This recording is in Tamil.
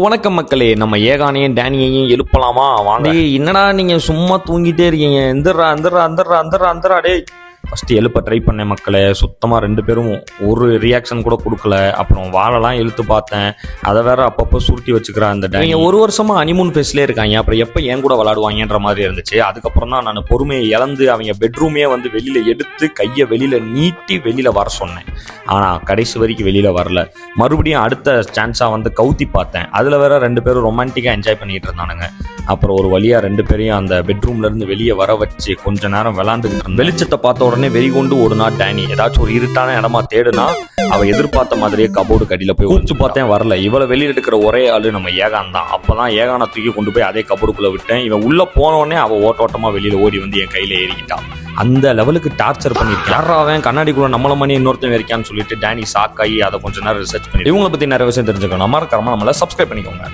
வணக்கம் மக்களே, நம்ம ஏகானையும் டேனியையும் எழுப்பலாமா? வாங்க. என்னடா நீங்க சும்மா தூங்கிட்டே இருக்கீங்க? எந்திரா டே. ஃபர்ஸ்ட் எழுப்ப ட்ரை பண்ணேன் மக்களே, சுத்தமாக 2 பேரும் ஒரு ரியாக்ஷன் கூட கொடுக்கல. அப்புறம் வாழெல்லாம் இழுத்து பார்த்தேன், அதை வேற அப்பப்போ சுருட்டி வச்சுக்கிறா அந்த டேனி. ஒரு வருஷமா ஹனிமூன் ஃபேஸ்லேயே இருக்காங்க, அப்புறம் எப்போ என் கூட விளாடுவாங்கன்ற மாதிரி இருந்துச்சு. அதுக்கப்புறம் தான் நான் பொறுமையை இழந்து அவங்க பெட்ரூமே வந்து வெளியில் எடுத்து கையை வெளியில் நீட்டி வெளியில் வர சொன்னேன். ஆனால் கடைசி வரைக்கும் வெளியில் வரல. மறுபடியும் அடுத்த சான்ஸாக வந்து கவுத்தி பார்த்தேன், அதில் வேற 2 பேரும் ரொமான்டிக்காக என்ஜாய் பண்ணிக்கிட்டு இருந்தானுங்க. அப்புறம் ஒரு வழியாக 2 பேரையும் அந்த பெட்ரூம்லேருந்து வெளியே வர வச்சு கொஞ்ச நேரம் விளாண்டுக்கிட்டு இருந்தேன். வெளிச்சத்தை பார்த்த உடனே வெறி கொண்டு ஓடுனா டேனி. ஏதாச்சும் ஒரு இருட்டான இடமா தேடுனா அவள் எதிர்பார்த்த மாதிரியே கபோர்டு கடியில் போய் கூப்பிட்டு பார்த்தேன், வரல. இவளை வெளியில் எடுக்கிற ஒரே ஆள் நம்ம ஏகான் தான். அப்போ தான் ஏகானை தூக்கி கொண்டு போய் அதே கபோர்டுக்குள்ளே விட்டேன். இவன் உள்ளே போனோடனே அவள் ஓட்டோட்டமாக வெளியில் ஓடி வந்து என் கையில் ஏறிக்கிட்டான். அந்த லெவலுக்கு டார்ச்சர் பண்ணியிருக்கேன். யாராவன் கண்ணாடிக்குள்ள நம்மள மணி இன்னொருத்தன் இருக்கான்னு சொல்லிட்டு டேனி ஷாக் ஆகி அதை கொஞ்சம் நேரம் ரிசர்ச் பண்ணி இவங்களை பற்றி நிறைய விஷயம் தெரிஞ்சுக்கணும். மறக்காம நம்மளை சப்ஸ்கிரைப் பண்ணிக்கோங்க.